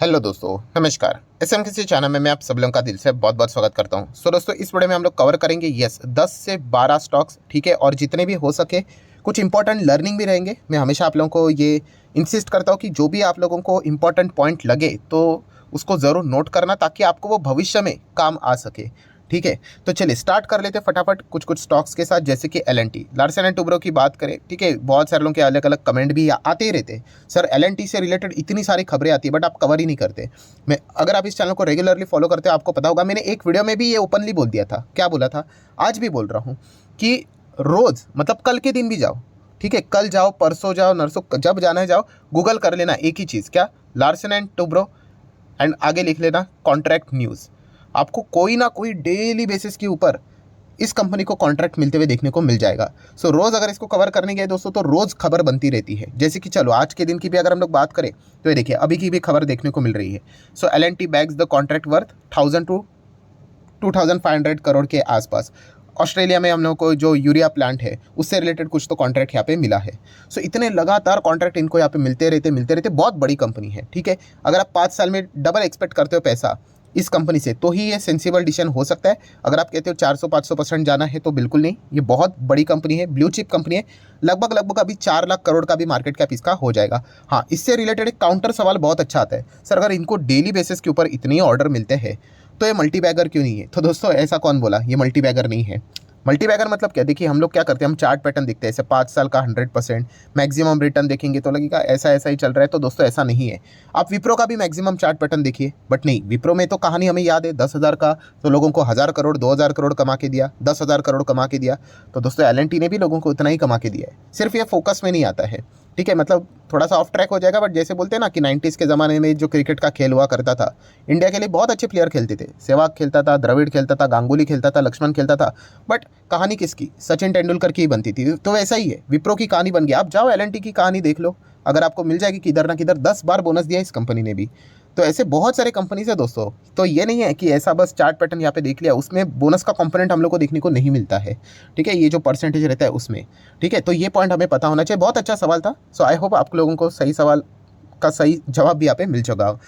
Hello दोस्तों, नमस्कार। SM किसी चैनल में मैं आप सब लोगों का दिल से बहुत बहुत स्वागत करता हूं। सो दोस्तों, इस वीडियो में हम लोग कवर करेंगे 10 से 12 स्टॉक्स, ठीक है। और जितने भी हो सके कुछ इंपॉर्टेंट लर्निंग भी रहेंगे। मैं हमेशा आप लोगों को ये इंसिस्ट करता हूं कि जो भी आप लोगों को इंपॉर्टेंट पॉइंट लगे तो उसको ज़रूर नोट करना, ताकि आपको वो भविष्य में काम आ सके, ठीक है। तो चलिए स्टार्ट कर लेते हैं फटाफट कुछ कुछ स्टॉक्स के साथ, जैसे कि एल लार्सन एंड टुब्रो की बात करें, ठीक है। बहुत सारे लोगों के अलग अलग कमेंट भी आते ही रहते हैं, सर एल से रिलेटेड इतनी सारी खबरें आती है बट आप कवर ही नहीं करते। मैं अगर आप इस चैनल को रेगुलरली फॉलो करते हो आपको पता होगा, मैंने एक वीडियो में भी ये ओपनली बोल दिया था। क्या बोला था, आज भी बोल रहा हूँ कि रोज़ मतलब कल के दिन भी जाओ, ठीक है। कल जाओ, परसों जाओ, नरसों, जब जाना है जाओ, गूगल कर लेना एक ही चीज़, क्या, लार्सन एंड टुब्रो, एंड आगे लिख लेना कॉन्ट्रैक्ट न्यूज़। आपको कोई ना कोई डेली बेसिस के ऊपर इस कंपनी को कॉन्ट्रैक्ट मिलते हुए देखने को मिल जाएगा। सो रोज़ अगर इसको कवर करने गए दोस्तों तो रोज़ खबर बनती रहती है। जैसे कि चलो आज के दिन की भी अगर हम लोग बात करें तो ये देखिए अभी की भी खबर देखने को मिल रही है। So L&T bags the contract worth 1000 to 2500 crore के आसपास। ऑस्ट्रेलिया में हम लोग को जो यूरिया प्लांट है उससे रिलेटेड कुछ तो कॉन्ट्रैक्ट यहाँ पे मिला है। सो इतने लगातार कॉन्ट्रैक्ट इनको यहाँ पे मिलते रहते, बहुत बड़ी कंपनी है, ठीक है। अगर आप 5 साल में डबल एक्सपेक्ट करते हो पैसा इस कंपनी से तो ही ये सेंसिबल डिसीजन हो सकता है। अगर आप कहते हो 400-500% जाना है तो बिल्कुल नहीं, ये बहुत बड़ी कंपनी है, ब्लू चिप कंपनी है। लगभग अभी 4 लाख करोड़ का भी मार्केट कैप इसका हो जाएगा। हाँ, इससे रिलेटेड एक काउंटर सवाल बहुत अच्छा आता है, सर अगर इनको डेली बेसिस के ऊपर इतने ऑर्डर मिलते हैं तो ये मल्टीबैगर क्यों नहीं है। तो दोस्तों ऐसा कौन बोला ये मल्टीबैगर नहीं है। मल्टीबैगर मतलब क्या, देखिए हम लोग क्या करते हैं, हम चार्ट पैटर्न देखते हैं, जैसे 5 साल का 100% मैक्सिमम रिटर्न देखेंगे तो लगेगा ऐसा ऐसा ही चल रहा है। तो दोस्तों ऐसा नहीं है। आप विप्रो का भी मैक्सिमम चार्ट पैटर्न देखिए, बट नहीं, विप्रो में तो कहानी हमें याद है, 10,000 का तो लोगों को 1,000 करोड़ 2,000 करोड़ कमा के दिया, 10,000 करोड़ कमा के दिया। तो दोस्तों L&T ने भी लोगों को उतना ही कमा के दिया है, सिर्फ ये फोकस में नहीं आता है, ठीक है। मतलब थोड़ा सा ऑफ ट्रैक हो जाएगा, बट जैसे बोलते हैं ना कि 90s के ज़माने में जो क्रिकेट का खेल हुआ करता था, इंडिया के लिए बहुत अच्छे प्लेयर खेलते थे, सहवाग खेलता था, द्रविड़ खेलता था, गांगुली खेलता था, लक्ष्मण खेलता था, बट कहानी किसकी, सचिन तेंदुलकर की ही बनती थी। तो वैसा ही है, विप्रो की कहानी बन गई। आप जाओ L&T की कहानी देख लो, अगर आपको मिल जाएगी किधर ना किधर, 10 बार बोनस दिया इस कंपनी ने भी। तो ऐसे बहुत सारे कंपनीज है दोस्तों। तो ये नहीं है कि ऐसा बस चार्ट पैटर्न यहाँ पे देख लिया, उसमें बोनस का कंपोनेंट हम लोग को देखने को नहीं मिलता है, ठीक है। ये जो परसेंटेज रहता है उसमें, ठीक है। तो ये पॉइंट हमें पता होना चाहिए। बहुत अच्छा सवाल था। सो आई होप आप लोगों को सही सवाल का सही जवाब भी यहाँ पे मिल चुका हो।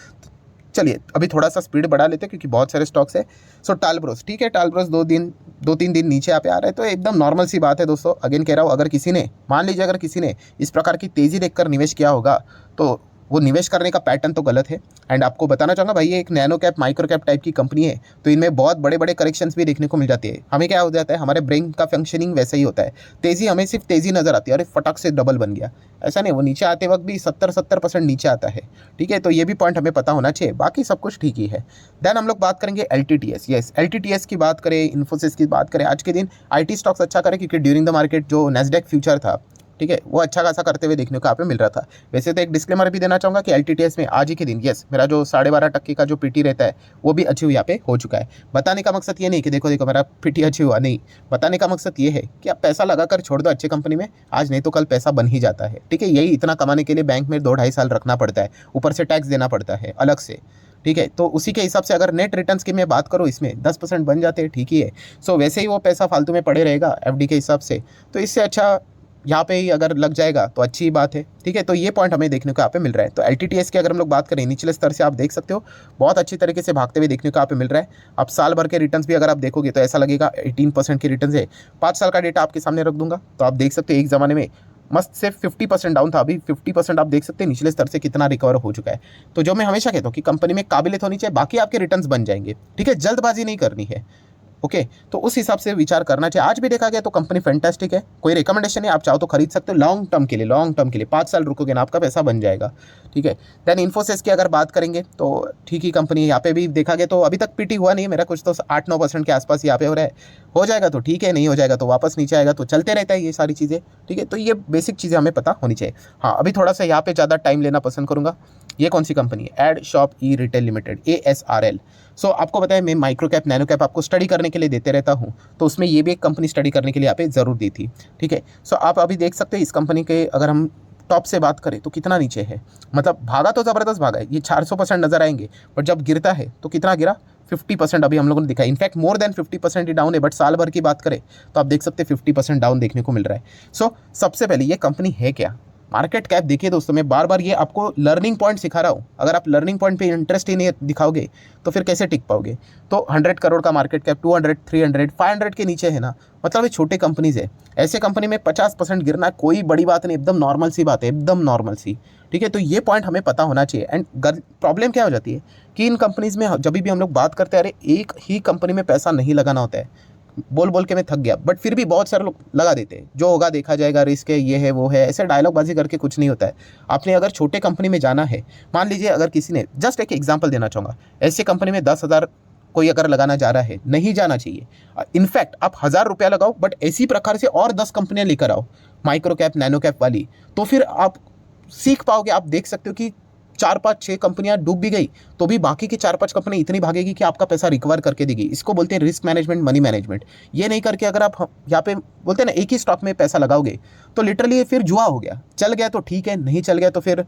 चलिए अभी थोड़ा सा स्पीड बढ़ा लेते हैं क्योंकि बहुत सारे स्टॉक्स है। सो टालब्रोस, ठीक है, टालब्रोस 2-3 दिन नीचे यहाँ पे आ रहा है, तो एकदम नॉर्मल सी बात है दोस्तों। अगेन कह रहा हूँ, अगर किसी ने मान लीजिए अगर किसी ने इस प्रकार की तेज़ी देखकर निवेश किया होगा तो वो निवेश करने का पैटर्न तो गलत है। एंड आपको बताना चाहूँगा भाई, ये एक nano cap micro cap type की कंपनी है, तो इनमें बहुत बड़े बड़े करेक्शंस भी देखने को मिल जाती है। हमें क्या हो जाता है, हमारे ब्रेन का फंक्शनिंग वैसा ही होता है, तेज़ी हमें सिर्फ तेज़ी नज़र आती है, अरे फटक से डबल बन गया, ऐसा नहीं, वो नीचे आते वक्त भी 70% नीचे आता है, ठीक है। तो ये भी पॉइंट हमें पता होना चाहिए, बाकी सब कुछ ठीक ही है। देन हम लोग बात करेंगे LTTS। यस, LTTS की बात करें, इन्फोसिस की बात करें, आज के दिन IT स्टॉक्स अच्छा करें क्योंकि ड्यूरिंग द मार्केट जो नेस्डैक फ्यूचर था, ठीक है, वो अच्छा खासा करते हुए देखने को यहाँ पे मिल रहा था। वैसे तो एक डिस्क्लेमर भी देना चाहूँगा कि LTTS में आज ही के दिन यस मेरा जो 12.5% का जो पीटी रहता है वो भी अचीव यहाँ पे हो चुका है। बताने का मकसद ये नहीं कि देखो देखो मेरा पीटी अचीव हुआ, नहीं, बताने का मकसद ये है कि आप पैसा लगाकर छोड़ दो अच्छी कंपनी में, आज नहीं तो कल पैसा बन ही जाता है, ठीक है। यही इतना कमाने के लिए बैंक में 2-2.5 साल रखना पड़ता है, ऊपर से टैक्स देना पड़ता है अलग से, ठीक है। तो उसी के हिसाब से अगर नेट रिटर्न्स की मैं बात करूँ इसमें 10% बन जाते हैं, ठीक ही है। सो वैसे ही वो पैसा फालतू में पड़े रहेगा FD के हिसाब से, तो इससे अच्छा यहाँ पे ही अगर लग जाएगा तो अच्छी बात है, ठीक है। तो ये पॉइंट हमें देखने को यहाँ पे मिल रहा है। तो LTTS की अगर हम लोग बात करें निचले स्तर से आप देख सकते हो बहुत अच्छी तरीके से भागते हुए देखने को यहाँ पे मिल रहा है। अब साल भर के रिटर्न्स भी अगर आप देखोगे तो ऐसा लगेगा 18% के रिटर्न्स है। 5 साल का डेटा आपके सामने रख दूंगा तो आप देख सकते हो एक ज़माने में मस्त से 50% डाउन था, अभी 50% आप देख सकते हैं निचले स्तर से कितना रिकवर हो चुका है। तो जो मैं हमेशा कहता हूँ कि कंपनी में काबिलियत होनी चाहिए, बाकी आपके रिटर्न्स बन जाएंगे, ठीक है। जल्दबाजी नहीं करनी है, ओके। तो उस हिसाब से विचार करना चाहिए। आज भी देखा गया तो कंपनी फैंटास्टिक है, कोई रिकमेंडेशन है, आप चाहो तो खरीद सकते हो लॉन्ग टर्म के लिए 5 साल रुकोगे ना आपका पैसा बन जाएगा, ठीक है। देन इन्फोसिस की अगर बात करेंगे तो ठीक ही कंपनी है, यहाँ पे भी देखा गया तो अभी तक पीटी हुआ नहीं है मेरा, कुछ तो 8-9% के आसपास यहाँ पे हो रहा है, हो जाएगा तो ठीक है, नहीं हो जाएगा तो वापस नीचे आएगा, तो चलते रहता है ये सारी चीज़ें, ठीक है। तो ये बेसिक चीज़ें हमें पता होनी चाहिए। हाँ, अभी थोड़ा सा यहाँ पे ज़्यादा टाइम लेना पसंद करूँगा। ये कौन सी कंपनी है, एड शॉप ई रिटेल लिमिटेड, ASRL। सो आपको पता है मैं माइक्रो कैप नैनो कैप आपको स्टडी करने के लिए देते रहता हूँ, तो उसमें ये भी एक कंपनी स्टडी करने के लिए यहाँ पे ज़रूर दी थी, ठीक है। सो आप अभी देख सकते हैं इस कंपनी के अगर हम टॉप से बात करें तो कितना नीचे है, मतलब भागा तो ज़बरदस्त भागा है, ये 400% नजर आएंगे, बट जब गिरता है तो कितना गिरा, 50% अभी हम लोगों ने दिखा, इनफैक्ट मोर देन 50% ही डाउन है। बट साल भर की बात करें तो आप देख सकते हैं 50% डाउन देखने को मिल रहा है। सो सबसे पहले ये कंपनी है क्या, मार्केट कैप देखिए दोस्तों, मैं बार बार ये आपको लर्निंग पॉइंट सिखा रहा हूँ। अगर आप लर्निंग पॉइंट पे इंटरेस्ट ही नहीं दिखाओगे तो फिर कैसे टिक पाओगे। तो 100 करोड़ का मार्केट कैप 200, 300, 500 के नीचे है ना, मतलब ये छोटे कंपनीज है। ऐसे कंपनी में 50% गिरना कोई बड़ी बात नहीं, एकदम नॉर्मल सी बात है, एकदम नॉर्मल सी। ठीक है, तो ये पॉइंट हमें पता होना चाहिए। एंड प्रॉब्लम क्या हो जाती है कि इन कंपनीज में जब भी हम लोग बात करते हैं, अरे एक ही कंपनी में पैसा नहीं लगाना होता है। बोल बोल के मैं थक गया, बट फिर भी बहुत सारे लोग लगा देते हैं, जो होगा देखा जाएगा, रिस्क है, ये है वो है, ऐसे डायलॉग बाजी करके कुछ नहीं होता है। आपने अगर छोटे कंपनी में जाना है, मान लीजिए अगर किसी ने, जस्ट एक एग्जांपल देना चाहूँगा, ऐसे कंपनी में 10,000 कोई अगर लगाना जा रहा है, नहीं जाना चाहिए। इनफैक्ट आप 1,000 रुपया लगाओ, बट इसी प्रकार से और 10 कंपनियां लेकर आओ, माइक्रो कैप, नैनो कैप वाली, तो फिर आप सीख पाओगे। आप देख सकते हो कि 4-5-6 कंपनियां डूब भी गई तो भी बाकी की 4-5 कंपनी इतनी भागेगी कि आपका पैसा रिकवर करके देगी। इसको बोलते हैं रिस्क मैनेजमेंट, मनी मैनेजमेंट। ये नहीं करके अगर आप यहाँ पे बोलते हैं ना एक ही स्टॉक में पैसा लगाओगे तो लिटरली फिर जुआ हो गया। चल गया तो ठीक है, नहीं चल गया तो फिर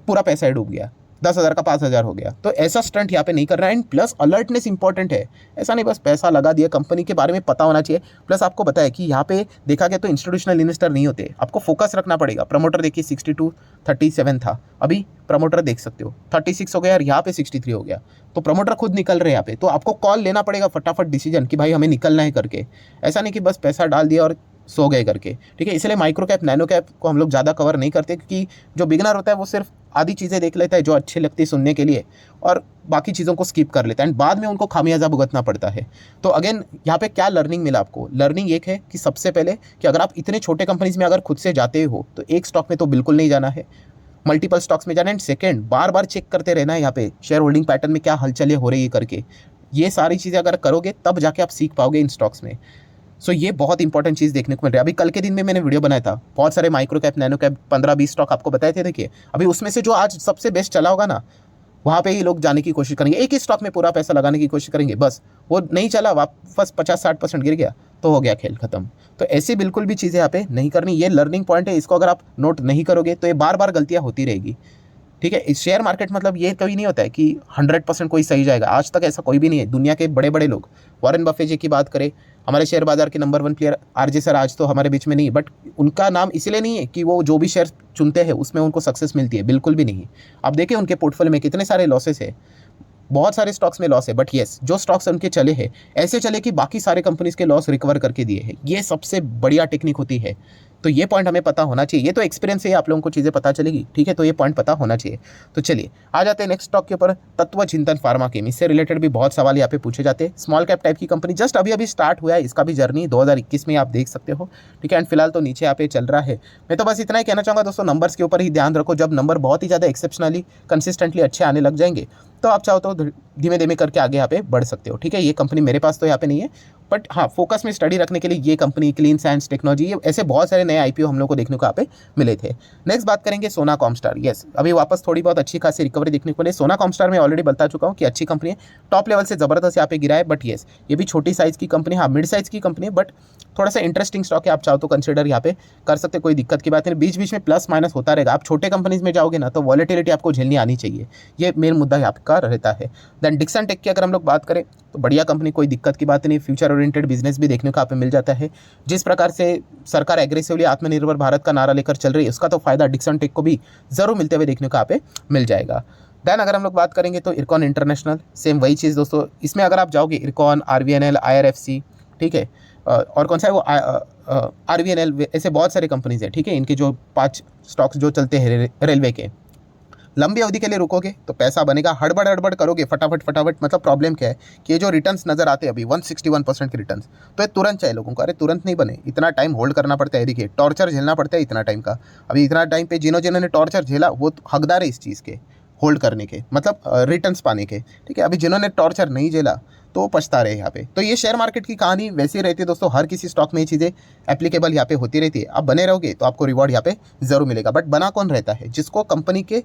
पूरा पैसा ही डूब गया, 10,000 का 5,000 हो गया। तो ऐसा स्टंट यहाँ पे नहीं करना है। एंड प्लस अलर्टनेस इंपॉर्टेंट है, ऐसा नहीं बस पैसा लगा दिया, कंपनी के बारे में पता होना चाहिए। प्लस आपको पता है कि यहाँ पे देखा गया तो इंस्टीट्यूशनल इन्वेस्टर नहीं होते, आपको फोकस रखना पड़ेगा। प्रमोटर देखिए 62-37 था, अभी प्रमोटर देख सकते हो 36 हो गया और यहाँ पे 63 हो गया। तो प्रमोटर खुद निकल रहे हैं यहाँ पे, तो आपको कॉल लेना पड़ेगा फटाफट डिसीजन कि भाई हमें निकलना है करके। ऐसा नहीं कि बस पैसा डाल दिया और सो गए करके। ठीक है, इसलिए माइक्रो कैप, नैनो कैप को हम लोग ज़्यादा कवर नहीं करते, क्योंकि जो बिगनर होता है वो सिर्फ आधी चीज़ें देख लेता है जो अच्छी लगती है सुनने के लिए, और बाकी चीज़ों को स्किप कर लेता है एंड बाद में उनको खामियाजा भुगतना पड़ता है। तो अगेन यहाँ पे क्या लर्निंग मिला आपको? लर्निंग एक है कि सबसे पहले कि अगर आप इतने छोटे कंपनीज में अगर खुद से जाते हो तो एक स्टॉक में तो बिल्कुल नहीं जाना है, मल्टीपल स्टॉक्स में जाना है। एंड सेकेंड, बार बार चेक करते रहना है यहाँ पे शेयर होल्डिंग पैटर्न में क्या हलचलें हो रही है करके। ये सारी चीज़ें अगर करोगे तब जाके आप सीख पाओगे इन स्टॉक्स में। सो ये बहुत इंपॉर्टेंट चीज़ देखने को मिल रही है। अभी कल के दिन में मैंने वीडियो बनाया था, बहुत सारे micro cap, nano cap 15-20 stock आपको बताए थे। देखिए अभी उसमें से जो आज सबसे बेस्ट चला होगा ना, वहाँ पे ही लोग जाने की कोशिश करेंगे, एक ही स्टॉक में पूरा पैसा लगाने की कोशिश करेंगे, बस वो नहीं चला, वापस 50-60% गिर गया तो हो गया खेल खत्म। तो ऐसी बिल्कुल भी चीज़ें यहाँ पे नहीं करनी। ये लर्निंग पॉइंट है, इसको अगर आप नोट नहीं करोगे तो ये बार बार गलतियाँ होती रहेगी। ठीक है, इस शेयर मार्केट मतलब ये कभी नहीं होता है कि 100% कोई सही जाएगा। आज तक ऐसा कोई भी नहीं है। दुनिया के बड़े बड़े लोग, वॉरेन बफे जी की बात करें, हमारे शेयर बाजार के नंबर 1 प्लेयर आरजे सर आज तो हमारे बीच में नहीं, बट उनका नाम इसलिए नहीं है कि वो जो भी शेयर चुनते हैं उसमें उनको सक्सेस मिलती है, बिल्कुल भी नहीं। आप देखिए उनके पोर्टफोलियो में कितने सारे लॉसेस है, बहुत सारे स्टॉक्स में लॉस है, बट येस जो स्टॉक्स उनके चले हैं ऐसे चले कि बाकी सारे कंपनीज के लॉस रिकवर करके दिए हैं। ये सबसे बढ़िया टेक्निक होती है। तो ये पॉइंट हमें पता होना चाहिए। ये तो एक्सपीरियंस से आप लोगों को चीज़ें पता चलेगी। ठीक है, तो ये पॉइंट पता होना चाहिए। तो चलिए आ जाते हैं नेक्स्ट स्टॉक के ऊपर, तत्व चिंतन फार्मा केम। इससे रिलेटेड भी बहुत सवाल यहाँ पे पूछे जाते हैं। स्मॉल कैप टाइप की कंपनी, जस्ट अभी अभी स्टार्ट हुआ है, इसका भी जर्नी 2021 में आप देख सकते हो। ठीक है, एंड फिलहाल तो नीचे यहाँ पे चल रहा है। मैं तो बस इतना ही कहना चाहूँगा दोस्तों, नंबर्स के ऊपर ही ध्यान रखो। जब नंबर बहुत ही ज़्यादा एक्सेप्शनली कंसिस्टेंटली अच्छे आने लग जाएंगे तो आप चाहो तो धीमे धीमे करके आगे यहाँ पे बढ़ सकते हो। ठीक है, ये कंपनी मेरे पास तो यहाँ पे नहीं है, बट हाँ फोकस में स्टडी रखने के लिए ये कंपनी, क्लीन साइंस टेक्नोलॉजी, ये ऐसे बहुत सारे नए आईपीओ हम लोग को देखने को यहाँ पे मिले थे। नेक्स्ट बात करेंगे सोना कॉमस्टार। यस, अभी वापस थोड़ी बहुत अच्छी खासी रिकवरी देखने को मिले। सोना कॉमस्टार में ऑलरेडी बता चुका हूँ कि अच्छी कंपनी है, टॉप लेवल से जबरदस्त यहाँ पे गिरा है। बट येस, ये भी छोटी साइज की कंपनी, हाँ मिड साइज की कंपनी है, बट थोड़ा सा इंटरेस्टिंग स्टॉक है। आप चाहो तो कंसिडर यहाँ पे कर सकते, कोई दिक्कत की बात नहीं। बीच बीच में प्लस माइनस होता रहेगा। आप छोटे कंपनीज में जाओगे ना तो वॉलेटिलिटी आपको झेलनी आनी चाहिए, ये मेन मुद्दा यहाँ का रहता है। देन डिक्सन टेक की अगर हम लोग बात करें तो बढ़िया कंपनी, कोई दिक्कत की बात नहीं। फ्यूचर ओरिएंटेड बिजनेस भी देखने को यहाँ पे मिल जाता है। जिस प्रकार से सरकार एग्रेसिवली आत्मनिर्भर भारत का नारा लेकर चल रही है, उसका तो फायदा डिक्सन टेक को भी जरूर मिलते हुए देखने को यहाँ पे मिल जाएगा। देन अगर हम लोग बात करेंगे तो इरकॉन इंटरनेशनल, सेम वही चीज़ दोस्तों। इसमें अगर आप जाओगे इरकॉन, आरवीएनएल, आईआरएफसी, ठीक है, और कौन सा है वो आरवीएनएल, ऐसे बहुत सारे कंपनीज हैं। ठीक है, इनके जो 5 स्टॉक्स जो चलते हैं रेलवे के, लंबी अवधि के लिए रुकोगे तो पैसा बनेगा, हड़बड़ हड़बड़ करोगे फटाफट फटाफट, मतलब प्रॉब्लम क्या है कि ये जो रिटर्न्स नजर आते हैं अभी 161% के रिटर्न्स, तो ये तुरंत चाहिए लोगों को। अरे तुरंत नहीं बने, इतना टाइम होल्ड करना पड़ता है। देखिए टॉर्चर झेलना पड़ता है इतना टाइम का। अभी इतना टाइम पे जिन्होंने टॉर्चर झेला वो हकदार है इस चीज़ के होल्ड करने के, मतलब रिटर्न्स पाने के। ठीक है, अभी जिन्होंने टॉर्चर नहीं झेला तो वो पछता रहे यहाँ पे। तो ये शेयर मार्केट की कहानी वैसी रहती है दोस्तों, हर किसी स्टॉक में ये चीज़ें एप्लीकेबल यहाँ पे होती रहती है। आप बने रहोगे तो आपको रिवॉर्ड यहाँ पे जरूर मिलेगा। बट बना कौन रहता है? जिसको कंपनी के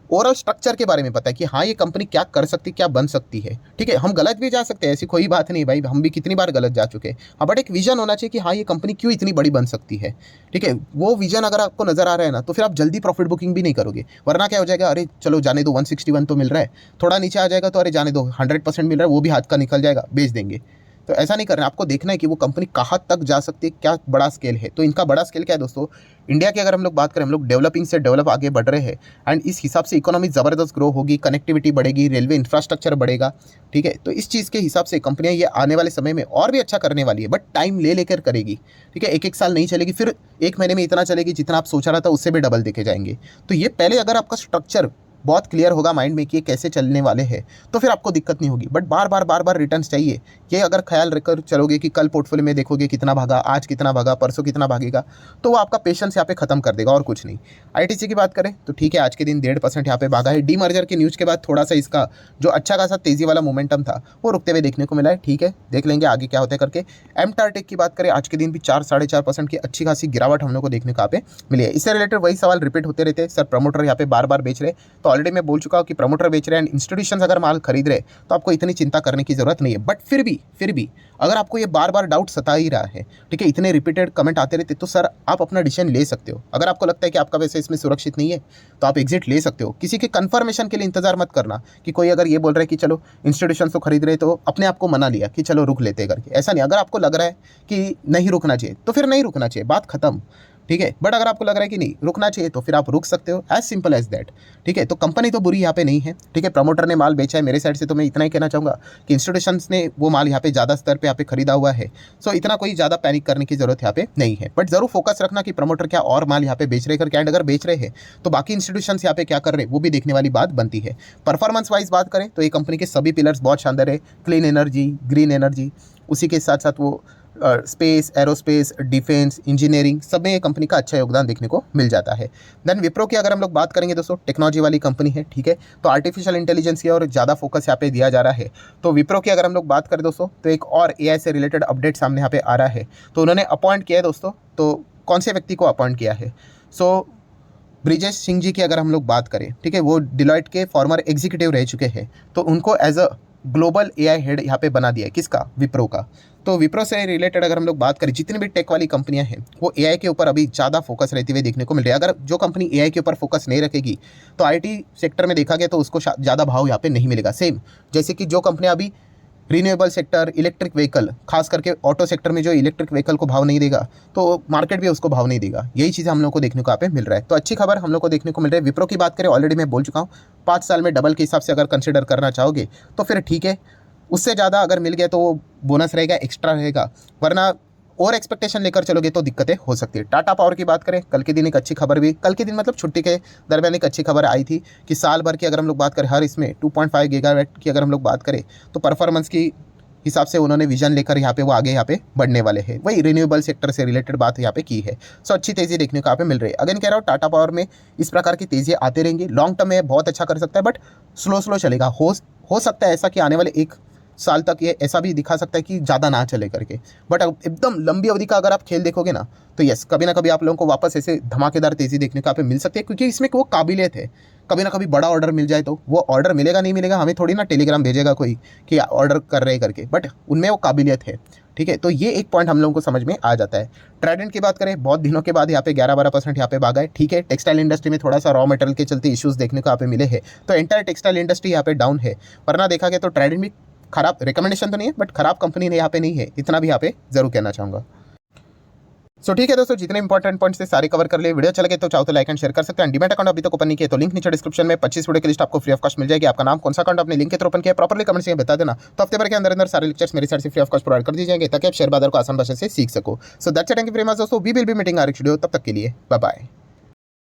ओवरऑल स्ट्रक्चर के बारे में पता है कि हाँ ये कंपनी क्या कर सकती, क्या बन सकती है। ठीक है, हम गलत भी जा सकते हैं, ऐसी कोई बात नहीं भाई, हम भी कितनी बार गलत जा चुके हैं। हाँ, बट एक विजन होना चाहिए कि हाँ ये कंपनी क्यों इतनी बड़ी बन सकती है। ठीक है, वो विजन अगर आपको नजर आ रहा है ना तो फिर आप जल्दी प्रॉफिट बुकिंग भी नहीं करोगे, वरना क्या हो जाएगा, अरे चलो जाने दो 161 तो मिल रहा है, थोड़ा नीचे आ जाएगा तो अरे जाने दो 100% मिल रहा है, वो भी हाथ का निकल जाएगा, बेच देंगे। तो ऐसा नहीं करना है, आपको देखना है कि वो कंपनी कहाँ तक जा सकती है, क्या बड़ा स्केल है। तो इनका बड़ा स्केल क्या है दोस्तों, इंडिया की अगर हम लोग बात करें, हम लोग डेवलपिंग से डेवलप आगे बढ़ रहे हैं एंड इस हिसाब से इकोनॉमी ज़बरदस्त ग्रो होगी, कनेक्टिविटी बढ़ेगी, रेलवे इंफ्रास्ट्रक्चर बढ़ेगा, ठीक है। तो इस चीज़ के हिसाब से कंपनियां ये आने वाले समय में और भी अच्छा करने वाली है, बट टाइम ले लेकर करेगी, ठीक है। एक एक साल नहीं चलेगी, फिर एक महीने में इतना चलेगी जितना आप सोचा रहा था उससे भी डबल देखे जाएंगे। तो ये पहले अगर आपका स्ट्रक्चर बहुत क्लियर होगा माइंड में कि ये कैसे चलने वाले हैं, तो फिर आपको दिक्कत नहीं होगी। बट बार बार रिटर्न्स चाहिए, ये अगर ख्याल रखकर चलोगे कि कल पोर्टफोलियो में देखोगे कितना भागा, आज कितना भागा, परसों कितना भागेगा, तो वो आपका पेशेंस यहाँ पे खत्म कर देगा और कुछ नहीं। आईटीसी की बात करें तो ठीक है, आज के दिन 1.5% यहाँ पे भागा है। डीमर्जर के न्यूज़ के बाद थोड़ा सा इसका जो अच्छा खासा तेजी वाला मोमेंटम था वो रुकते हुए देखने को मिला है, ठीक है। देख लेंगे आगे क्या होता है करके। एमटारटेक की बात करें, आज के दिन भी 4-4.5% की अच्छी खासी गिरावट हम लोग को देखने को यहाँ पे मिली है। इससे रिलेटेड वही सवाल रिपीट होते रहते हैं, सर प्रमोटर यहाँ पे बार बेच रहे, तो ऑलरेडी मैं बोल चुका हूँ कि प्रमोटर बेच रहे हैं एंड इंस्टीट्यूशंस अगर माल खरीद रहे तो आपको इतनी चिंता करने की जरूरत नहीं है। बट फिर भी अगर आपको ये बार डाउट सता ही रहा है, ठीक है, इतने रिपीटेड कमेंट आते रहते, तो सर आप अपना डिसीजन ले सकते हो। अगर आपको लगता है कि आपका पैसा इसमें सुरक्षित नहीं है तो आप एग्जिट ले सकते हो। किसी के कंफर्मेशन के लिए इंतजार मत करना कि कोई अगर ये बोल रहा है कि चलो इंस्टीट्यूशन तो खरीद रहे, तो अपने आप को मना लिया कि चलो रुक लेते करके। ऐसा नहीं, अगर आपको लग रहा है कि नहीं रुकना चाहिए तो फिर नहीं रुकना चाहिए, बात खत्म, ठीक है। बट अगर आपको लग रहा है कि नहीं रुकना चाहिए तो फिर आप रुक सकते हो, एज सिंपल एज दैट, ठीक है। तो कंपनी तो बुरी यहाँ पे नहीं है, ठीक है। प्रमोटर ने माल बेचा है, मेरे साइड से तो मैं इतना ही कहना चाहूँगा कि इंस्टीट्यूशंस ने वो माल यहाँ पे ज़्यादा स्तर पे यहाँ पे खरीदा हुआ है। सो इतना कोई ज़्यादा पैनिक करने की जरूरत यहाँ पे नहीं है। बट जरूर फोकस रखना कि प्रमोटर क्या और माल यहाँ पे बेच रहे करके, एंड अगर बेच रहे हैं तो बाकी इंस्टीट्यूशंस यहाँ पे क्या कर रहे हैं वो भी देखने वाली बात बनती है। परफॉर्मेंस वाइज बात करें तो ये कंपनी के सभी पिलर्स बहुत शानदार है, क्लीन एनर्जी, ग्रीन एनर्जी, उसी के साथ साथ वो स्पेस, एरोस्पेस, डिफेंस, इंजीनियरिंग, सब में ये कंपनी का अच्छा योगदान देखने को मिल जाता है। देन विप्रो की अगर हम लोग बात करेंगे दोस्तों, टेक्नोलॉजी वाली कंपनी है, ठीक है। तो आर्टिफिशियल इंटेलिजेंस की और ज़्यादा फोकस यहाँ पे दिया जा रहा है। तो विप्रो की अगर हम लोग बात करें दोस्तों, तो एक और एआई से रिलेटेड अपडेट सामने यहाँ पे आ रहा है। तो उन्होंने अपॉइंट किया है दोस्तों, तो कौन से व्यक्ति को अपॉइंट किया है? सो ब्रिजेश सिंह जी की अगर हम लोग बात करें, ठीक है, वो डिलॉयट के फॉर्मर एग्जीक्यूटिव रह चुके हैं, तो उनको as a global AI head यहाँ पे बना दिया है। किसका? विप्रो का। तो विप्रो से रिलेटेड अगर हम लोग बात करें, जितनी भी टेक वाली कंपनियां हैं वो एआई के ऊपर अभी ज़्यादा फोकस रहते हुए देखने को मिल रही है। अगर जो कंपनी एआई के ऊपर फोकस नहीं रखेगी तो आईटी सेक्टर में देखा गया तो उसको ज़्यादा भाव यहाँ पे नहीं मिलेगा। सेम जैसे कि जो कंपनियां अभी रिन्यूएबल सेक्टर, इलेक्ट्रिक व्हीकल, खास करके ऑटो सेक्टर में जो इलेक्ट्रिक व्हीकल को भाव नहीं देगा तो मार्केट भी उसको भाव नहीं देगा। यही चीज़ हम लोग को देखने को यहाँ पे मिल रहा है। तो अच्छी खबर हम लोग को देखने को मिल रही है। विप्रो की बात करें, ऑलरेडी मैं बोल चुका हूँ, 5 साल में डबल के हिसाब से अगर कंसिडर करना चाहोगे तो फिर ठीक है, उससे ज़्यादा अगर मिल गया तो वो बोनस रहेगा, एक्स्ट्रा रहेगा, वरना और एक्सपेक्टेशन लेकर चलोगे तो दिक्कतें हो सकती है। टाटा पावर की बात करें, कल के दिन एक अच्छी खबर भी, कल के दिन मतलब छुट्टी के दरमियान एक अच्छी खबर आई थी कि साल भर की अगर हम लोग बात करें, हर इसमें 2.5 गीगावाट की अगर हम लोग बात करें तो परफॉर्मेंस की हिसाब से उन्होंने विजन लेकर यहाँ पे वो आगे यहाँ पे बढ़ने वाले हैं। वही रिन्यूएबल सेक्टर से रिलेटेड बात यहाँ पे की है। सो अच्छी तेज़ी देखने को यहाँ पे मिल रही है। अगेन कह रहा हूँ, टाटा पावर में इस प्रकार की तेज़ी आते रहेंगी। लॉन्ग टर्म में बहुत अच्छा कर सकता है, बट स्लो चलेगा। हो सकता है ऐसा कि आने वाले 1 साल तक ये ऐसा भी दिखा सकता है कि ज़्यादा ना चले करके। बट एकदम लंबी अवधि का अगर आप खेल देखोगे ना, तो यस, कभी ना कभी आप लोगों को वापस ऐसे धमाकेदार तेज़ी देखने को यहाँ पे मिल सकती है, क्योंकि इसमें वो काबिलियत है। कभी ना कभी बड़ा ऑर्डर मिल जाए तो वो ऑर्डर मिलेगा नहीं मिलेगा, हमें थोड़ी ना टेलीग्राम भेजेगा कोई कि ऑर्डर कर रहे करके, बट उनमें वो काबिलियत है, ठीक है। तो ये एक पॉइंट हम लोगों को समझ में आ जाता है। ट्राइडेंट की बात करें, बहुत दिनों के बाद यहाँ पे 11-12% यहाँ पे भागा है, ठीक है। टेक्सटाइल इंडस्ट्री में थोड़ा सा रॉ मटेरियल के चलते इश्यूज देखने को यहाँ पे मिले हैं, तो एंटायर टेक्सटाइल इंडस्ट्री यहाँ पे डाउन है। वरना देखा गया तो ट्राइडेंट भी खराब रिकमेंडेशन तो नहीं है, बट खराब कंपनी ने यहाँ पे नहीं है, इतना भी यहाँ पे जरूर कहना चाहूँगा। सो ठीक है दोस्तों, जितने इंपॉर्टेंट पॉइंट्स थे सारे कवर कर लिए। वीडियो चल गए तो चाहो तो लाइक एंड शेयर कर सकते हैं। डीमैट अकाउंट अभी तक ओपन नहीं किया तो लिंक नीचे डिस्क्रिप्शन में 25 वीडियो की लिस्ट आपको फ्री ऑफ कॉस्ट मिल जाएगी। आपका नाम, कौन सा अकाउंट अपने लिंक के थ्रू ओपन किया, प्रॉपर्ली कमेंट्स में बता देना। तो हफ्ते भर के अंदर सारे लेक्चर्स मेरी साइड से फ्री ऑफ कॉस्ट प्रोवाइड कर दी जाएंगे, ताकि आप शेयर बाजार को आसान भाषा से सीख सको। So that's it, thank you very much दोस्तों, we will be meeting our video. तब तक के लिए बाय बाय।